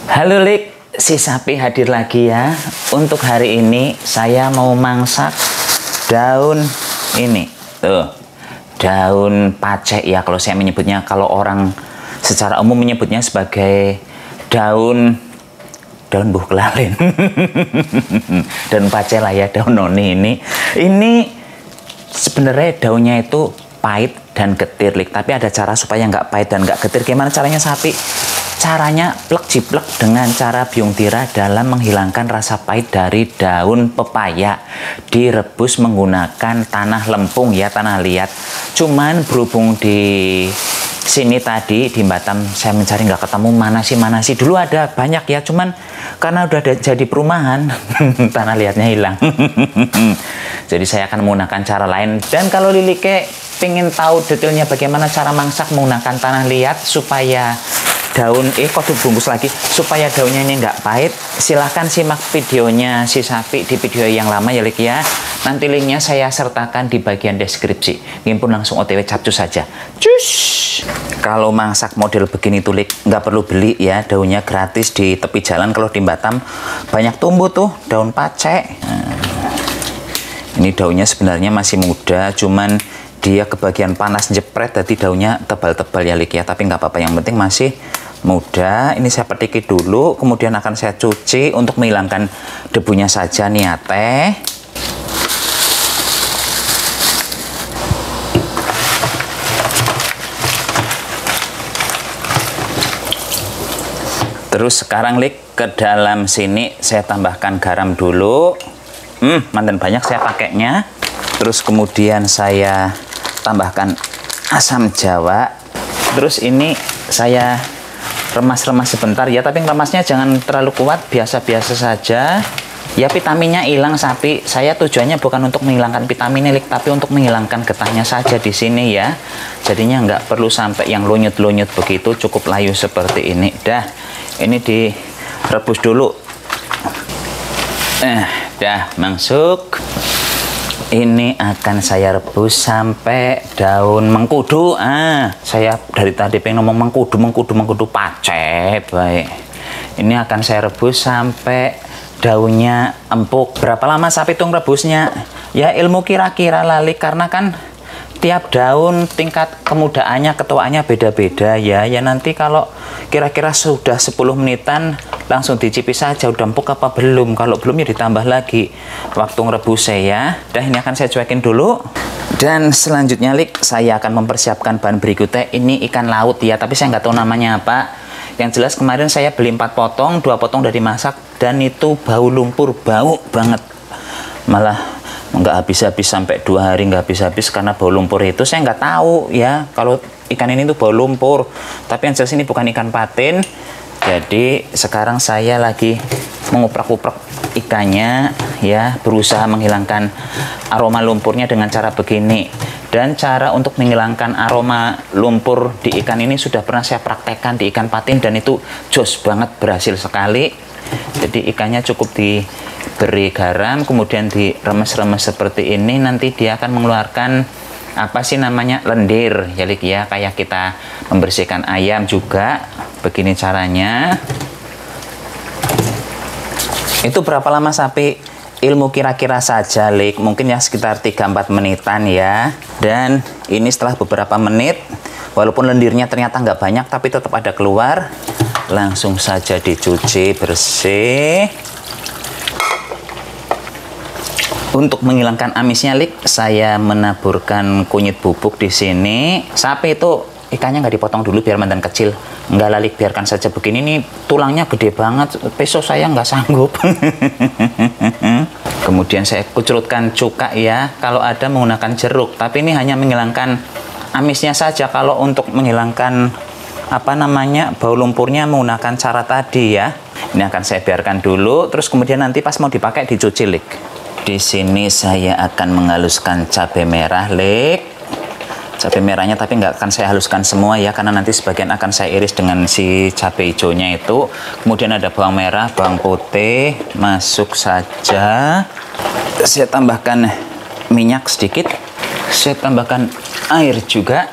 Halo Lik, si Sapi hadir lagi ya. Untuk hari ini saya mau masak daun ini. Tuh, daun pacek ya kalau saya menyebutnya. Kalau orang secara umum menyebutnya sebagai daun buah kelalen. Daun pacek lah ya, daun noni ini. Ini sebenarnya daunnya itu pahit dan getir, Lik. Tapi ada cara supaya nggak pahit dan nggak getir. Gimana caranya, Sapi? Caranya plek jiplek dengan cara biung tira dalam menghilangkan rasa pahit dari daun pepaya. Direbus menggunakan tanah lempung ya, tanah liat. Cuman berhubung di sini tadi di Batam saya mencari nggak ketemu, mana sih dulu ada banyak ya, cuman karena udah jadi perumahan tanah liatnya hilang. Jadi saya akan menggunakan cara lain. Dan kalau Lilike pengen tahu detailnya bagaimana cara masak menggunakan tanah liat supaya daun kok dibungkus lagi supaya daunnya ini nggak pahit, silahkan simak videonya si Sapi di video yang lama ya Lik ya. Nanti linknya saya sertakan di bagian deskripsi. Ingin pun langsung OTW capcus saja. Cus. Kalau masak model begini tuh Lik, nggak perlu beli ya, daunnya gratis di tepi jalan. Kalau di Batam banyak tumbuh tuh daun pacek. Ini daunnya sebenarnya masih muda, cuman dia kebagian panas jepret, jadi daunnya tebal-tebal ya Lik ya. Tapi nggak apa-apa, yang penting masih muda. Ini saya petiki dulu, kemudian akan saya cuci untuk menghilangkan debunya saja nih ya teh. Terus sekarang Lik, ke dalam sini saya tambahkan garam dulu. Mantan banyak saya pakainya. Terus kemudian saya tambahkan asam jawa. Terus ini saya remas-remas sebentar ya, tapi remasnya jangan terlalu kuat, biasa-biasa saja. Ya vitaminnya hilang Sapi. Saya tujuannya bukan untuk menghilangkan vitaminnya Lik, tapi untuk menghilangkan getahnya saja di sini ya. Jadinya nggak perlu sampai yang lunyut-lunyut begitu, cukup layu seperti ini. Dah, ini direbus dulu. Dah masuk. Ini akan saya rebus sampai daun mengkudu. Saya dari tadi pengen ngomong mengkudu pacet baik. Ini akan saya rebus sampai daunnya empuk. Berapa lama Sapi itu rebusnya? Ya ilmu kira-kira lali, karena kan tiap daun tingkat kemudaannya, ketuaannya beda-beda ya. Ya nanti kalau kira-kira sudah 10 menitan langsung dicipi saja udah empuk apa belum. Kalau belum ya ditambah lagi waktu ngerebusnya ya. Dah, ini akan saya cuekin dulu. Dan selanjutnya Lik, saya akan mempersiapkan bahan berikutnya. Ini ikan laut ya, tapi saya nggak tahu namanya apa. Yang jelas kemarin saya beli 4 potong, 2 potong udah dimasak, dan itu bau lumpur, bau banget. Malah nggak habis-habis, sampai 2 hari nggak habis-habis karena bau lumpur itu. Saya nggak tahu ya kalau ikan ini tuh bau lumpur, tapi yang jelas ini bukan ikan patin. Jadi sekarang saya lagi menguprak-uprak ikannya ya, berusaha menghilangkan aroma lumpurnya dengan cara begini. Dan cara untuk menghilangkan aroma lumpur di ikan ini sudah pernah saya praktekkan di ikan patin, dan itu jos banget, berhasil sekali. Jadi ikannya cukup diberi garam, kemudian diremes-remes seperti ini. Nanti dia akan mengeluarkan apa sih namanya, lendir ya Lik ya, kayak kita membersihkan ayam juga. Begini caranya. Itu berapa lama Sapi? Ilmu kira-kira saja Lik, mungkin ya sekitar 3-4 menitan ya. Dan ini setelah beberapa menit, walaupun lendirnya ternyata nggak banyak tapi tetap ada keluar, langsung saja dicuci bersih. Untuk menghilangkan amisnya Lik, saya menaburkan kunyit bubuk di sini. Sapi itu ikannya nggak dipotong dulu biar mantan kecil. Nggak Lalik, biarkan saja begini. Ini tulangnya gede banget, pisau saya nggak sanggup. Kemudian saya kucurutkan cuka ya, kalau ada menggunakan jeruk. Tapi ini hanya menghilangkan amisnya saja. Kalau untuk menghilangkan apa namanya, bau lumpurnya menggunakan cara tadi ya. Ini akan saya biarkan dulu, terus kemudian nanti pas mau dipakai dicuci Lik. Di sini saya akan menghaluskan cabai merah Lik. Cabai merahnya tapi nggak akan saya haluskan semua ya, karena nanti sebagian akan saya iris dengan si cabai hijaunya itu. Kemudian ada bawang merah, bawang putih, masuk saja. Saya tambahkan minyak sedikit. Saya tambahkan air juga.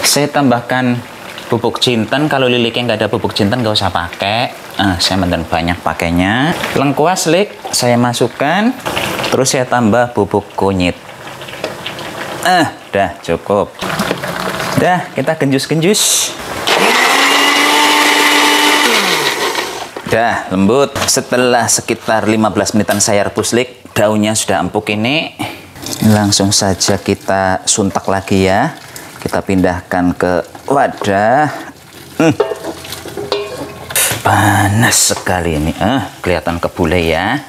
Saya tambahkan bubuk jinten. Kalau Liliknya nggak ada bubuk jinten nggak usah pakai. Saya mandan banyak pakainya. Lengkuas lik saya masukkan, terus saya tambah bubuk kunyit. Dah cukup. Dah, kita genjus-genjus. Dah lembut. Setelah sekitar 15 menitan saya rebus lik, daunnya sudah empuk ini. Langsung saja kita suntak lagi ya. Kita pindahkan ke wadah. Panas sekali ini. Kelihatan kebule ya.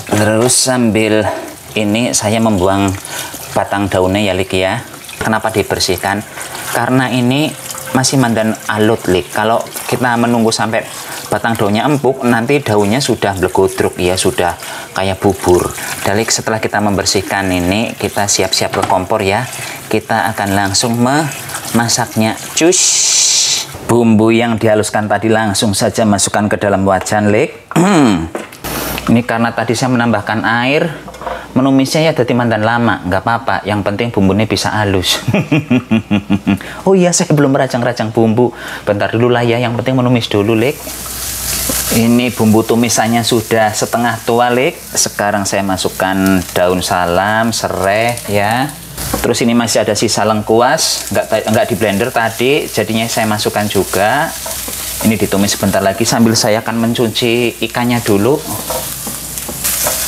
Terus sambil ini saya membuang batang daunnya ya lik ya. Kenapa dibersihkan? Karena ini masih mandan alut lik. Kalau kita menunggu sampai batang daunnya empuk, nanti daunnya sudah blegodruk ya, sudah kayak bubur. Dalik setelah kita membersihkan ini, kita siap-siap ke kompor ya. Kita akan langsung memasaknya. Cus. Bumbu yang dihaluskan tadi langsung saja masukkan ke dalam wajan lik. Ini karena tadi saya menambahkan air, menumisnya ya jadi mandan lama, nggak apa-apa. Yang penting bumbunya bisa halus. Oh iya, saya belum meracang-racang bumbu. Bentar dulu lah ya, yang penting menumis dulu lik. Ini bumbu tumisannya sudah setengah tua lik. Sekarang saya masukkan daun salam, serai ya. Terus ini masih ada sisa lengkuas, nggak di blender tadi, jadinya saya masukkan juga. Ini ditumis sebentar lagi sambil saya akan mencuci ikannya dulu.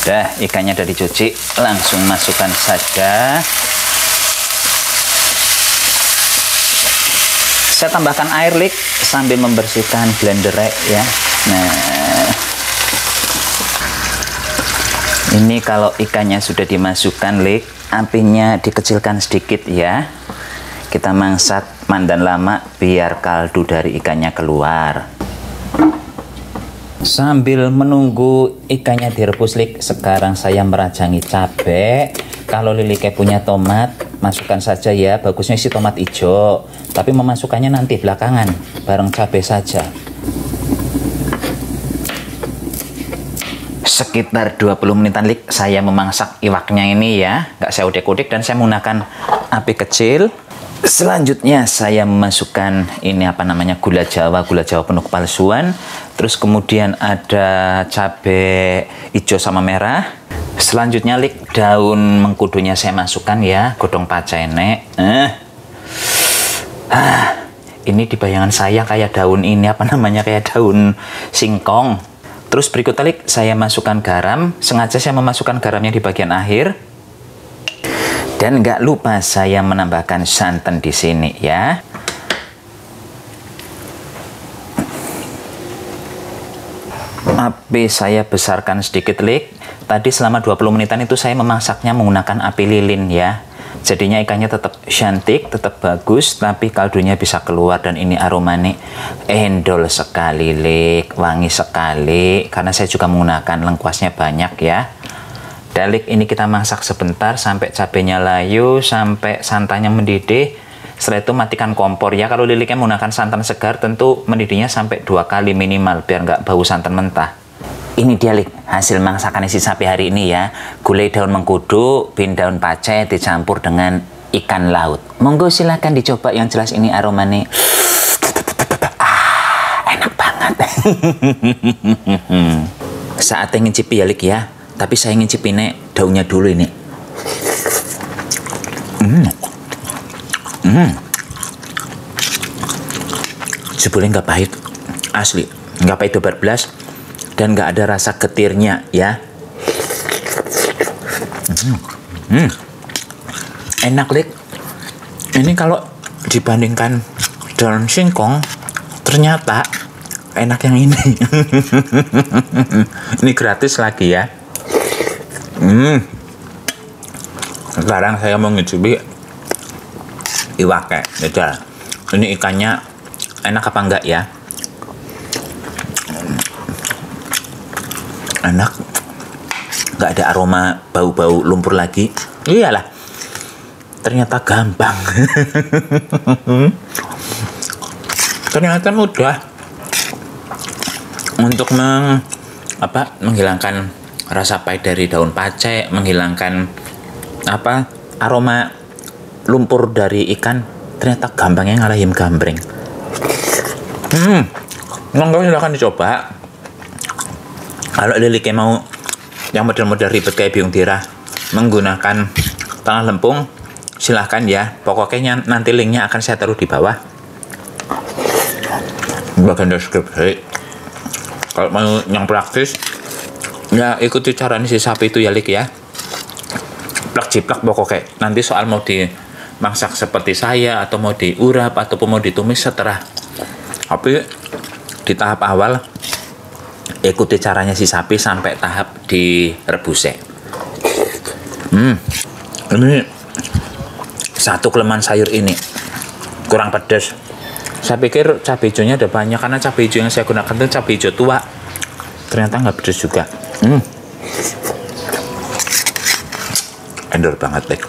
Dah, ikannya udah dicuci, langsung masukkan saja. Saya tambahkan air lik sambil membersihkan blender ya. Nah, ini kalau ikannya sudah dimasukkan lik, apinya dikecilkan sedikit ya. Kita masak mandan lama biar kaldu dari ikannya keluar. Sambil menunggu ikannya direbus lik, sekarang saya merajangi cabai. Kalau Lilike punya tomat, masukkan saja ya. Bagusnya isi tomat hijau, tapi memasukkannya nanti belakangan bareng cabai saja. Sekitar 20 menitan lik saya memasak iwaknya ini ya. Nggak saya udek-udek dan saya menggunakan api kecil. Selanjutnya saya memasukkan ini apa namanya, gula jawa penuh kepalsuan. Terus kemudian ada cabai hijau sama merah. Selanjutnya lik daun mengkudunya saya masukkan ya, godong pacene. Ini di bayangan saya kayak daun ini apa namanya, kayak daun singkong. Terus berikutnya lik saya masukkan garam. Sengaja saya memasukkan garamnya di bagian akhir. Dan nggak lupa saya menambahkan santan di sini ya. Api saya besarkan sedikit lik. Tadi selama 20 menitan itu saya memasaknya menggunakan api lilin ya. Jadinya ikannya tetap cantik, tetap bagus, tapi kaldunya bisa keluar dan ini aromanya endol sekali lik, wangi sekali. Karena saya juga menggunakan lengkuasnya banyak ya. Dalik ini kita masak sebentar sampai cabenya layu, sampai santannya mendidih. Setelah itu matikan kompor ya. Kalau Lilike menggunakan santan segar tentu mendidihnya sampai 2 kali minimal biar nggak bau santan mentah. Ini dia lik hasil masakan isi sapi hari ini ya. Gulai daun mengkudu, bin daun pace dicampur dengan ikan laut. Monggo silahkan dicoba, yang jelas ini aromanya enak banget. Saatnya ngicipi ya lik ya. Tapi saya ngicipinnya daunnya dulu ini. Jebule nggak pahit, asli nggak pahit 12 dan nggak ada rasa getirnya ya. Enak lik. Ini kalau dibandingkan daun singkong ternyata enak yang ini. Ini gratis lagi ya. Sekarang saya mau ngicipi iwake. Ini ikannya enak apa enggak ya? Enak, nggak ada aroma bau-bau lumpur lagi. Iyalah, ternyata gampang. Ternyata mudah untuk menghilangkan rasa pahit dari daun pace, menghilangkan aroma lumpur dari ikan. Ternyata gampangnya ngalahin gambreng. Monggo silahkan dicoba. Kalau liliknya mau yang model-model ribet kayak biung dirah menggunakan tanah lempung, silahkan ya. Pokoknya nanti linknya akan saya taruh di bawah bagian deskripsi. Kalau mau yang praktis ya ikuti cara si sapi itu ya Lik ya. Plak jiplak pokoknya. Nanti soal mau dimasak seperti saya atau mau diurap ataupun mau ditumis setelah. Tapi di tahap awal ikuti caranya si sapi sampai tahap direbusnya. Ini satu kelemahan sayur ini kurang pedas. Saya pikir cabai hijaunya ada banyak karena cabai hijau yang saya gunakan itu cabai hijau tua. Ternyata nggak pedas juga. Endor banget deh.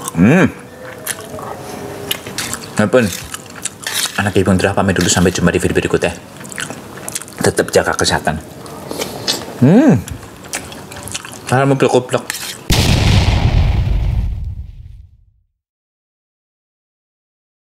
Ampun. Anak Ibu Ndra pamit dulu, sampai jumpa di video berikutnya. Tetap jaga kesehatan. Salam mobil koplok.